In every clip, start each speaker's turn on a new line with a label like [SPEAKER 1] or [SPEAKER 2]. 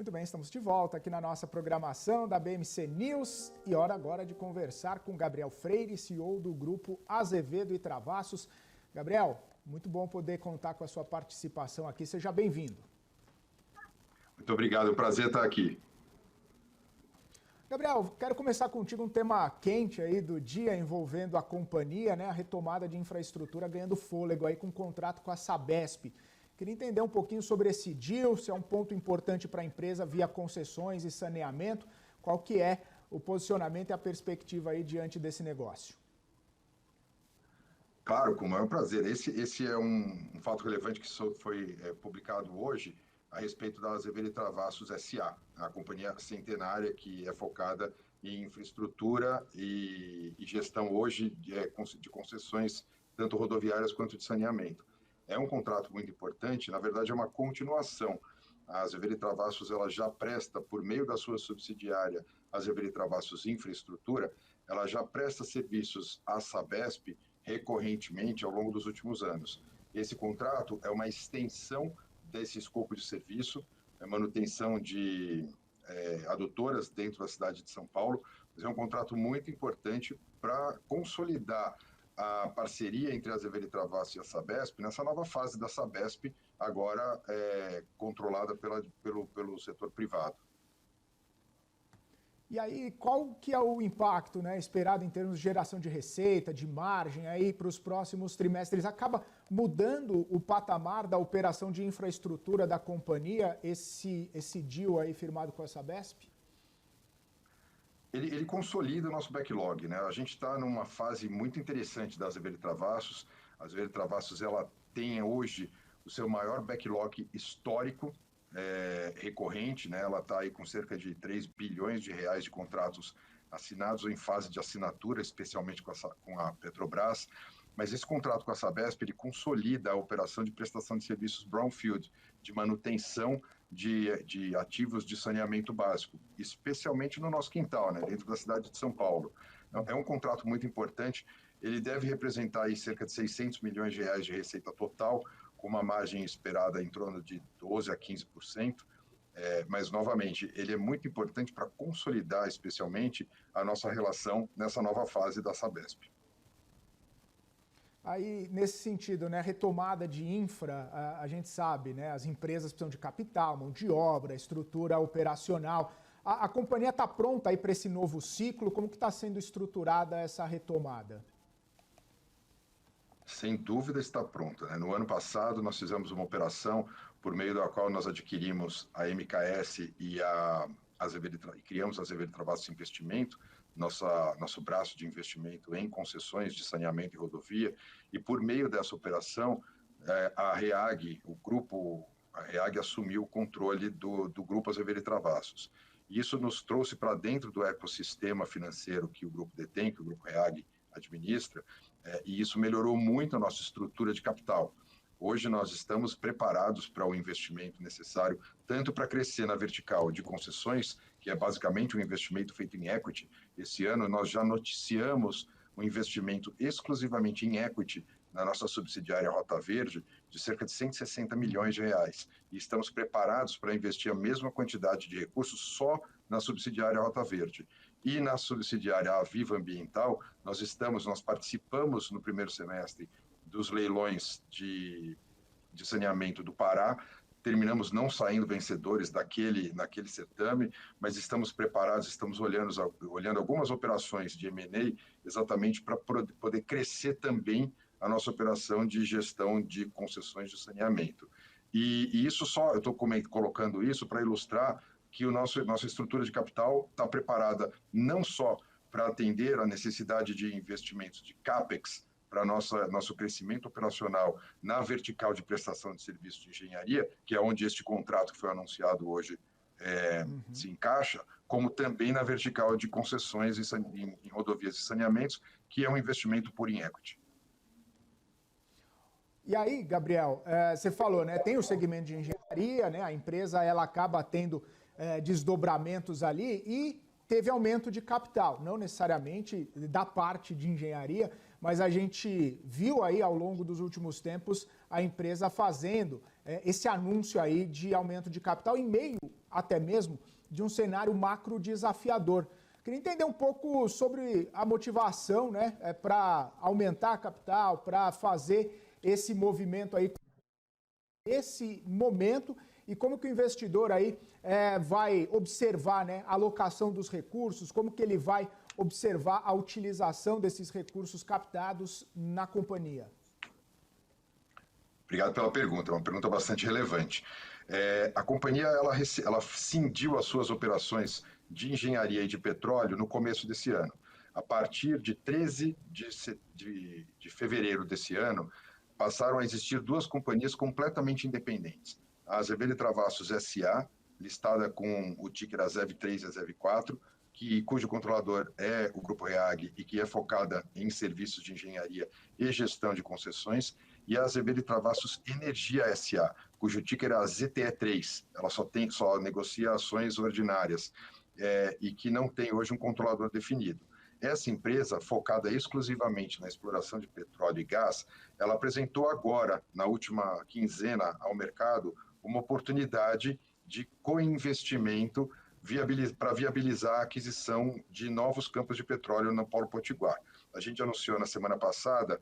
[SPEAKER 1] Muito bem, estamos de volta aqui na nossa programação da BMC News e hora agora de conversar com Gabriel Freire, CEO do Grupo Azevedo e Travassos. Gabriel, muito bom poder contar com a sua participação aqui, seja bem-vindo.
[SPEAKER 2] Muito obrigado, é um prazer estar aqui.
[SPEAKER 1] Gabriel, quero começar contigo um tema quente aí do dia envolvendo a companhia, né? A retomada de infraestrutura ganhando fôlego aí com um contrato com a Sabesp. Queria entender um pouquinho sobre esse deal, se é um ponto importante para a empresa via concessões e saneamento, qual que é o posicionamento e a perspectiva aí diante desse negócio.
[SPEAKER 2] Claro, com o maior prazer. Esse é um fato relevante que foi publicado hoje a respeito da Azevedo e Travassos S.A., a companhia centenária que é focada em infraestrutura e gestão hoje de concessões, tanto rodoviárias quanto de saneamento. É um contrato muito importante, na verdade é uma continuação. A Azevedo e Travassos ela já presta, por meio da sua subsidiária Azevedo e Travassos Infraestrutura, ela já presta serviços à Sabesp recorrentemente ao longo dos últimos anos. Esse contrato é uma extensão desse escopo de serviço, manutenção de adutoras dentro da cidade de São Paulo, mas é um contrato muito importante para consolidar a parceria entre a Azevedo e Travassos e a Sabesp nessa nova fase da Sabesp, agora controlada pelo setor privado.
[SPEAKER 1] E aí, qual que é o impacto, né, esperado em termos de geração de receita, de margem aí para os próximos trimestres? Acaba mudando o patamar da operação de infraestrutura da companhia, esse deal aí firmado com a Sabesp?
[SPEAKER 2] Ele consolida o nosso backlog, né? A gente está numa fase muito interessante da Azevedo e Travassos. A Azevedo e Travassos ela tem hoje o seu maior backlog histórico, recorrente, né? Ela está aí com cerca de 3 bilhões de reais de contratos assinados ou em fase de assinatura, especialmente com a Petrobras. Mas esse contrato com a Sabesp, ele consolida a operação de prestação de serviços brownfield, de manutenção de ativos de saneamento básico, especialmente no nosso quintal, né, dentro da cidade de São Paulo. Então, é um contrato muito importante, ele deve representar aí cerca de 600 milhões de reais de receita total, com uma margem esperada em torno de 12% a 15%, mas, novamente, ele é muito importante para consolidar, especialmente, a nossa relação nessa nova fase da Sabesp.
[SPEAKER 1] Aí, nesse sentido, né, retomada de infra, a gente sabe, né, as empresas precisam de capital, mão de obra, estrutura operacional. A companhia está pronta aí para esse novo ciclo? Como que está sendo estruturada essa retomada?
[SPEAKER 2] Sem dúvida está pronta, né? No ano passado, nós fizemos uma operação por meio da qual nós adquirimos a MKS e criamos a Azevedo e Travassos Investimento, nosso braço de investimento em concessões de saneamento e rodovia, e por meio dessa operação, a REAG assumiu o controle do Grupo Azevedo e Travassos. E isso nos trouxe para dentro do ecossistema financeiro que o grupo detém, que o Grupo REAG administra, e isso melhorou muito a nossa estrutura de capital. Hoje nós estamos preparados para o investimento necessário, tanto para crescer na vertical de concessões, que é basicamente um investimento feito em equity. Esse ano nós já noticiamos um investimento exclusivamente em equity na nossa subsidiária Rota Verde, de cerca de 160 milhões de reais. E estamos preparados para investir a mesma quantidade de recursos só na subsidiária Rota Verde. E na subsidiária Aviva Ambiental, nós participamos no primeiro semestre dos leilões de saneamento do Pará, terminamos não saindo vencedores naquele certame, mas estamos preparados, estamos olhando algumas operações de M&A exatamente para poder crescer também a nossa operação de gestão de concessões de saneamento. E isso eu estou colocando isso para ilustrar que nossa estrutura de capital está preparada não só para atender a necessidade de investimentos de CAPEX, para nosso crescimento operacional na vertical de prestação de serviços de engenharia, que é onde este contrato que foi anunciado hoje se encaixa, como também na vertical de concessões em rodovias e saneamentos, que é um investimento por em equity.
[SPEAKER 1] E aí, Gabriel, você falou, né, tem o segmento de engenharia, né, a empresa ela acaba tendo desdobramentos ali e teve aumento de capital, não necessariamente da parte de engenharia, mas a gente viu aí ao longo dos últimos tempos a empresa fazendo esse anúncio aí de aumento de capital em meio até mesmo de um cenário macro desafiador. Queria entender um pouco sobre a motivação, né, para aumentar a capital, para fazer esse movimento aí, esse momento, e como que o investidor aí vai observar, né, a alocação dos recursos, como que ele vai observar a utilização desses recursos captados na companhia.
[SPEAKER 2] Obrigado pela pergunta, é uma pergunta bastante relevante. A companhia ela cindiu as suas operações de engenharia e de petróleo no começo desse ano. A partir de 13 de fevereiro desse ano, passaram a existir duas companhias completamente independentes. A Azevedo e Travassos S.A., listada com o ticker AZEV3 e AZEV4, cujo controlador é o Grupo REAG e que é focada em serviços de engenharia e gestão de concessões, e a Azevedo e Travassos Energia S.A., cujo ticker é a ZTE3, ela só negocia ações ordinárias e que não tem hoje um controlador definido. Essa empresa, focada exclusivamente na exploração de petróleo e gás, ela apresentou agora, na última quinzena, ao mercado, uma oportunidade de co-investimento para viabilizar a aquisição de novos campos de petróleo no Polo Potiguar. A gente anunciou na semana passada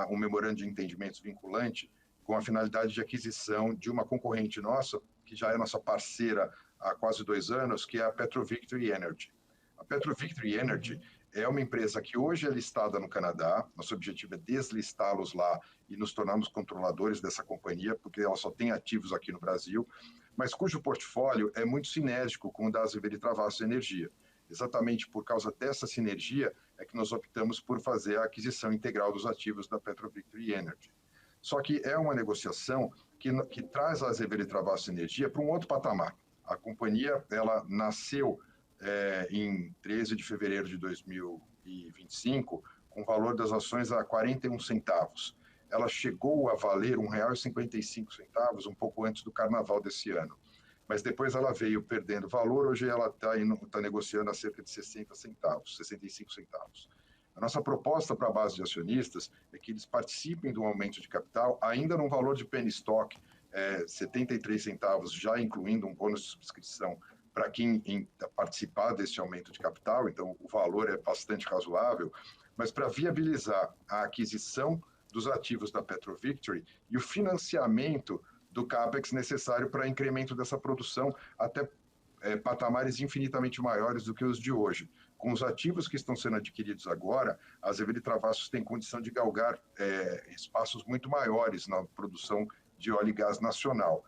[SPEAKER 2] um memorando de entendimentos vinculante com a finalidade de aquisição de uma concorrente nossa, que já é nossa parceira há quase 2 anos, que é a PetroVictory Energy. A PetroVictory Energy é uma empresa que hoje é listada no Canadá. Nosso objetivo é deslistá-los lá e nos tornarmos controladores dessa companhia, porque ela só tem ativos aqui no Brasil, mas cujo portfólio é muito sinérgico com o da Azevedo e Travassos Energia. Exatamente por causa dessa sinergia é que nós optamos por fazer a aquisição integral dos ativos da PetroVictory Energy. Só que é uma negociação que traz a Azevedo e Travassos Energia para um outro patamar. A companhia ela nasceu em 13 de fevereiro de 2025, com o valor das ações a 41 centavos. Ela chegou a valer R$ 1,55, um pouco antes do carnaval desse ano. Mas depois ela veio perdendo valor, hoje ela está negociando a cerca de 60 centavos, 65 centavos. A nossa proposta para a base de acionistas é que eles participem do aumento de capital, ainda num valor de penny stock, 73 centavos, já incluindo um bônus de subscrição para quem participar desse aumento de capital, então o valor é bastante razoável, mas para viabilizar a aquisição dos ativos da PetroVictory e o financiamento do CAPEX necessário para incremento dessa produção até patamares infinitamente maiores do que os de hoje. Com os ativos que estão sendo adquiridos agora, a Azevedo e Travassos tem condição de galgar espaços muito maiores na produção de óleo e gás nacional.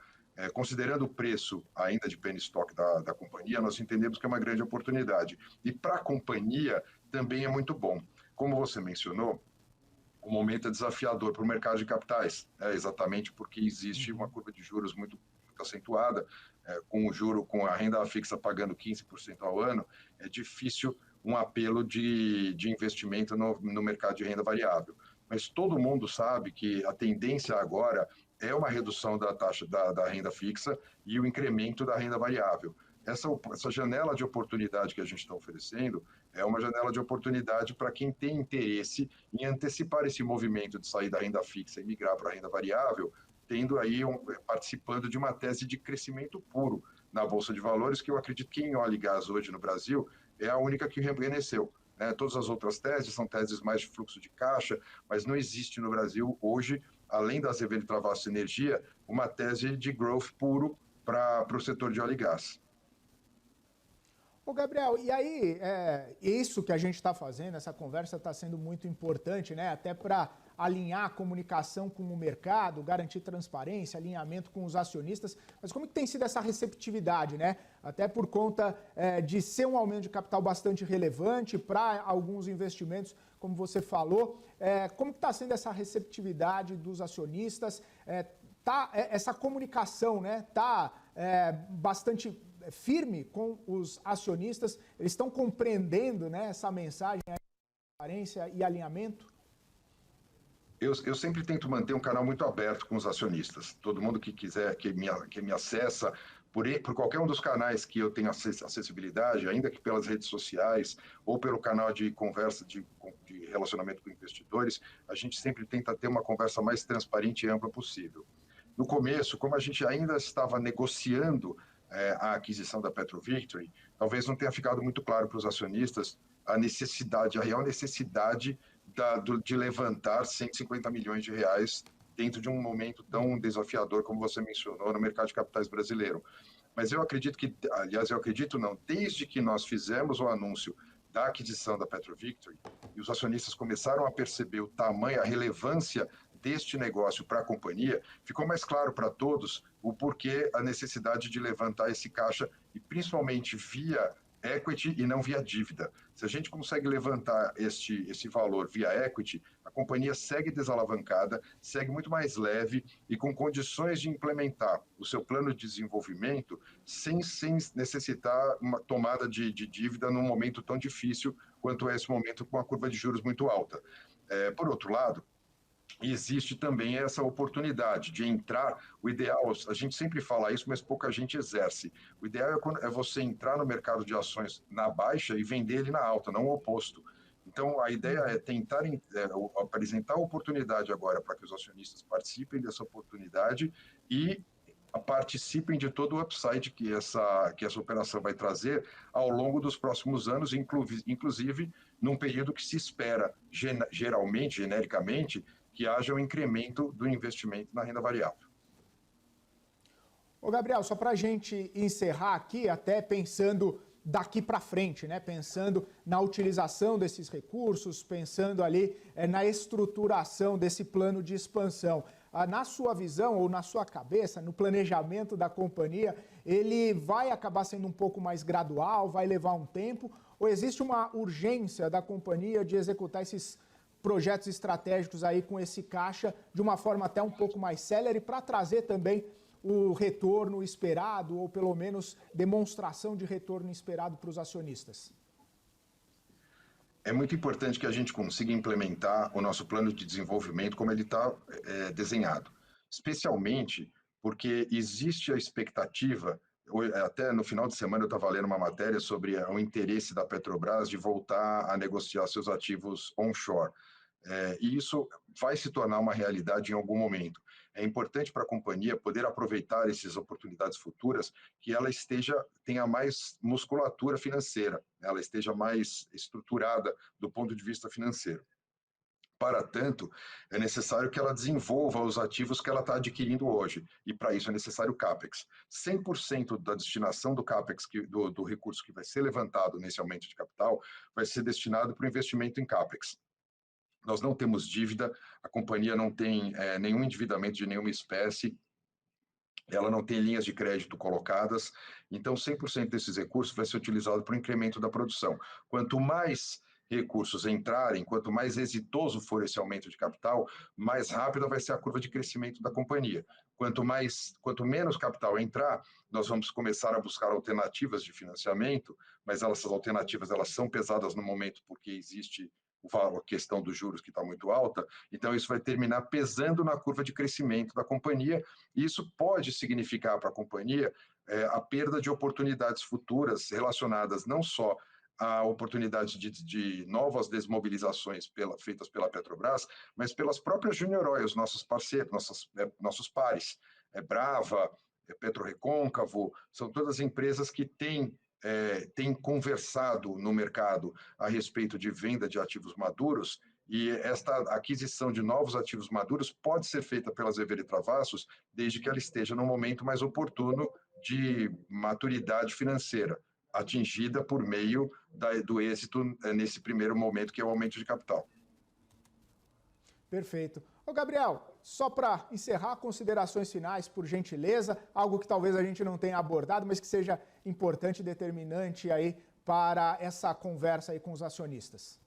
[SPEAKER 2] Considerando o preço ainda de penny stock da companhia, nós entendemos que é uma grande oportunidade. E para a companhia também é muito bom. Como você mencionou, o momento é desafiador para o mercado de capitais, exatamente porque existe uma curva de juros muito acentuada, com a renda fixa pagando 15% ao ano, é difícil um apelo de investimento no mercado de renda variável. Mas todo mundo sabe que a tendência agora é uma redução da taxa da renda fixa e o incremento da renda variável. Essa janela de oportunidade que a gente está oferecendo é uma janela de oportunidade para quem tem interesse em antecipar esse movimento de sair da renda fixa e migrar para a renda variável, tendo aí participando de uma tese de crescimento puro na Bolsa de Valores, que eu acredito que em óleo e gás hoje no Brasil é a única que rejuvenesceu. Todas as outras teses são teses mais de fluxo de caixa, mas não existe no Brasil hoje, além da Azevedo e Travassos Energia, uma tese de growth puro para o setor de óleo e gás.
[SPEAKER 1] Ô Gabriel, e aí, isso que a gente está fazendo, essa conversa está sendo muito importante, né? Até para alinhar a comunicação com o mercado, garantir transparência, alinhamento com os acionistas. Mas como que tem sido essa receptividade, né? Até por conta de ser um aumento de capital bastante relevante para alguns investimentos, como você falou. Como que está sendo essa receptividade dos acionistas? Essa comunicação, né? Está bastante firme com os acionistas? Eles estão compreendendo, né, essa mensagem de transparência e alinhamento?
[SPEAKER 2] Eu sempre tento manter um canal muito aberto com os acionistas. Todo mundo que quiser, que me acessa por qualquer um dos canais que eu tenho acessibilidade, ainda que pelas redes sociais ou pelo canal de conversa de relacionamento com investidores, a gente sempre tenta ter uma conversa mais transparente e ampla possível. No começo, como a gente ainda estava negociando a aquisição da Petro Victory, talvez não tenha ficado muito claro para os acionistas a real necessidade de levantar 150 milhões de reais dentro de um momento tão desafiador como você mencionou no mercado de capitais brasileiro. Mas eu acredito que, aliás, eu acredito não, desde que nós fizemos o anúncio da aquisição da Petro Victory e os acionistas começaram a perceber o tamanho, a relevância deste negócio para a companhia, ficou mais claro para todos o porquê, a necessidade de levantar esse caixa e principalmente via equity e não via dívida. Se a gente consegue levantar esse valor via equity, a companhia segue desalavancada, segue muito mais leve e com condições de implementar o seu plano de desenvolvimento sem necessitar uma tomada de dívida num momento tão difícil quanto é esse momento com a curva de juros muito alta. Por outro lado, existe também essa oportunidade de entrar. O ideal, a gente sempre fala isso, mas pouca gente exerce. O ideal é você entrar no mercado de ações na baixa e vender ele na alta, não o oposto. Então, a ideia é tentar apresentar a oportunidade agora para que os acionistas participem dessa oportunidade e participem de todo o upside que essa operação vai trazer ao longo dos próximos anos, inclusive num período que se espera, geralmente, genericamente, que haja um incremento do investimento na renda variável.
[SPEAKER 1] Ô Gabriel, só para a gente encerrar aqui, até pensando daqui para frente, né? Pensando na utilização desses recursos, pensando ali na estruturação desse plano de expansão. Na sua visão ou na sua cabeça, no planejamento da companhia, ele vai acabar sendo um pouco mais gradual, vai levar um tempo, ou existe uma urgência da companhia de executar esses projetos estratégicos aí com esse caixa de uma forma até um pouco mais célere para trazer também o retorno esperado ou pelo menos demonstração de retorno esperado para os acionistas?
[SPEAKER 2] É muito importante que a gente consiga implementar o nosso plano de desenvolvimento como ele está desenhado, especialmente porque existe a expectativa, até no final de semana eu estava lendo uma matéria sobre o interesse da Petrobras de voltar a negociar seus ativos onshore. E isso vai se tornar uma realidade em algum momento. É importante para a companhia poder aproveitar essas oportunidades futuras, que ela tenha mais musculatura financeira, ela esteja mais estruturada do ponto de vista financeiro. Para tanto, é necessário que ela desenvolva os ativos que ela está adquirindo hoje, e para isso é necessário CAPEX. 100% da destinação do CAPEX, do recurso que vai ser levantado nesse aumento de capital, vai ser destinado para o investimento em CAPEX. Nós não temos dívida, a companhia não tem nenhum endividamento de nenhuma espécie, ela não tem linhas de crédito colocadas, então 100% desses recursos vai ser utilizado para o incremento da produção. Quanto mais recursos entrarem, quanto mais exitoso for esse aumento de capital, mais rápida vai ser a curva de crescimento da companhia. Quanto menos capital entrar, nós vamos começar a buscar alternativas de financiamento, mas essas alternativas elas são pesadas no momento porque existe a questão dos juros que está muito alta, então isso vai terminar pesando na curva de crescimento da companhia, e isso pode significar para a companhia a perda de oportunidades futuras relacionadas não só a oportunidade de novas desmobilizações feitas pela Petrobras, mas pelas próprias Junior Oils, nossos parceiros, nossos pares. Brava, PetroRecôncavo, são todas empresas que têm conversado no mercado a respeito de venda de ativos maduros, e esta aquisição de novos ativos maduros pode ser feita pelas Ever Travassos, desde que ela esteja no momento mais oportuno de maturidade financeira, atingida por meio do êxito nesse primeiro momento, que é o aumento de capital.
[SPEAKER 1] Perfeito. Ô Gabriel, só para encerrar, considerações finais, por gentileza, algo que talvez a gente não tenha abordado, mas que seja importante e determinante aí para essa conversa aí com os acionistas.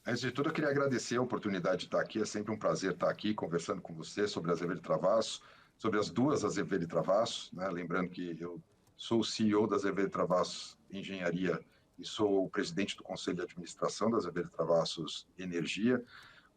[SPEAKER 2] Antes de tudo, eu queria agradecer a oportunidade de estar aqui. É sempre um prazer estar aqui conversando com você sobre a Azevedo Travassos, sobre as duas Azevedo Travassos, né? Lembrando que eu sou o CEO da Azevedo Travassos Engenharia e sou o presidente do Conselho de Administração da Azevedo Travassos Energia,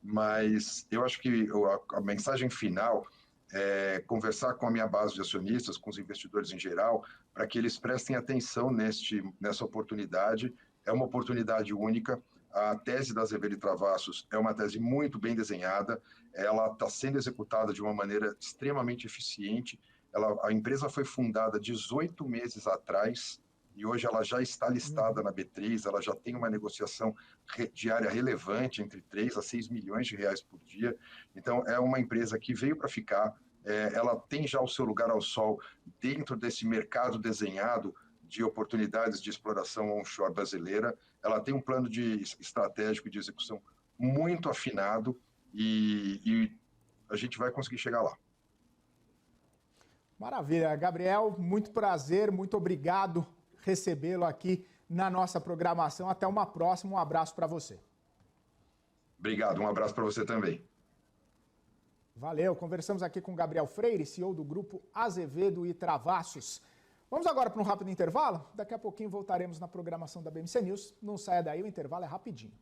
[SPEAKER 2] mas eu acho que a mensagem final é conversar com a minha base de acionistas, com os investidores em geral, para que eles prestem atenção nessa oportunidade. É uma oportunidade única. A tese da Azevedo Travassos é uma tese muito bem desenhada, ela está sendo executada de uma maneira extremamente eficiente, A empresa foi fundada 18 meses atrás e hoje ela já está listada na B3, ela já tem uma negociação diária relevante entre 3 a 6 milhões de reais por dia. Então, é uma empresa que veio para ficar, ela tem já o seu lugar ao sol dentro desse mercado desenhado de oportunidades de exploração onshore brasileira. Ela tem um plano estratégico de execução muito afinado e a gente vai conseguir chegar lá.
[SPEAKER 1] Maravilha. Gabriel, muito prazer, muito obrigado recebê-lo aqui na nossa programação. Até uma próxima, um abraço para você.
[SPEAKER 2] Obrigado, um abraço para você também.
[SPEAKER 1] Valeu, conversamos aqui com Gabriel Freire, CEO do Grupo Azevedo e Travassos. Vamos agora para um rápido intervalo? Daqui a pouquinho voltaremos na programação da BMC News. Não saia daí, o intervalo é rapidinho.